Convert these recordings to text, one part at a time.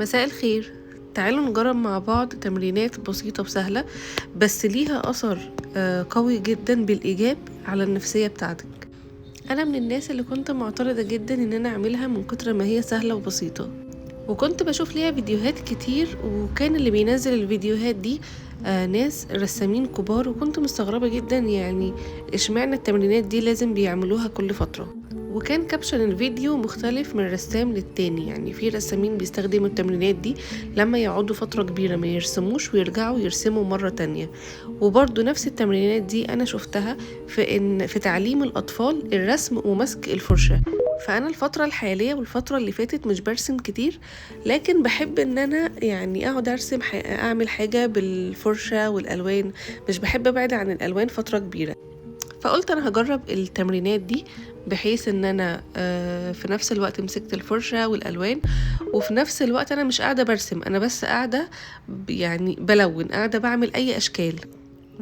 مساء الخير. تعالوا نجرب مع بعض تمرينات بسيطة وسهلة بس ليها أثر قوي جدا بالإيجاب على النفسية بتاعتك. أنا من الناس اللي كنت معترضة جدا إن أنا أعملها من كتر ما هي سهلة وبسيطة، وكنت بشوف ليها فيديوهات كتير، وكان اللي بينزل الفيديوهات دي ناس رسامين كبار، وكنت مستغربة جدا يعني اشمعنى التمرينات دي لازم بيعملوها كل فترة. وكان كابشن الفيديو مختلف من رسام للتاني، يعني في رسامين بيستخدموا التمرينات دي لما يقعدوا فترة كبيرة ما يرسموش ويرجعوا يرسموا مرة تانية. وبرضو نفس التمرينات دي أنا شفتها في تعليم الأطفال الرسم ومسك الفرشة. فأنا الفترة الحالية والفترة اللي فاتت مش برسم كتير، لكن بحب ان انا يعني اقعد ارسم اعمل حاجة بالفرشة والالوان، مش بحب ابعد عن الالوان فترة كبيرة. فقلت انا هجرب التمرينات دي بحيث ان انا في نفس الوقت مسكت الفرشة والالوان، وفي نفس الوقت انا مش قاعدة برسم، انا بس قاعدة يعني بلون، قاعدة بعمل اي اشكال.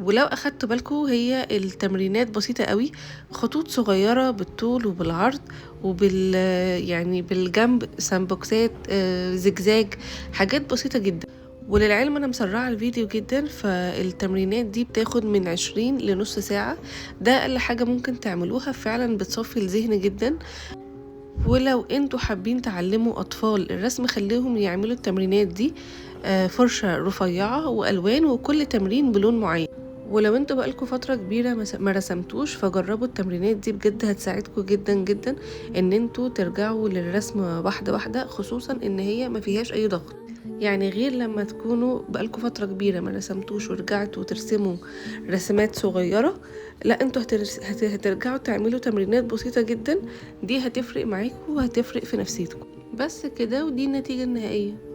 ولو اخدت بالكو هي التمرينات بسيطة قوي، خطوط صغيرة بالطول وبالعرض وبال يعني بالجنب، سامبوكسات زجزاج، حاجات بسيطة جدا. وللعلم انا مسرعة الفيديو جدا، فالتمرينات دي بتاخد من 20 لنص ساعة، ده اقل حاجة ممكن تعملوها، فعلا بتصفي الذهن جدا. ولو انتوا حابين تعلموا اطفال الرسم خليهم يعملوا التمرينات دي فرشة رفيعة والوان، وكل تمرين بلون معين. ولو انتوا بقالكوا فترة كبيرة ما رسمتوش، فجربوا التمرينات دي بجد هتساعدكوا جدا جدا ان انتوا ترجعوا للرسم واحدة واحدة، خصوصا ان هي ما فيهاش اي ضغط. يعني غير لما تكونوا بقالكوا فترة كبيرة ما رسمتوش ورجعتوا ترسموا رسمات صغيرة، لا انتوا هترجعوا تعملوا تمرينات بسيطة جدا، دي هتفرق معاكوا وهتفرق في نفسيتكم. بس كده، ودي النتيجة النهائية.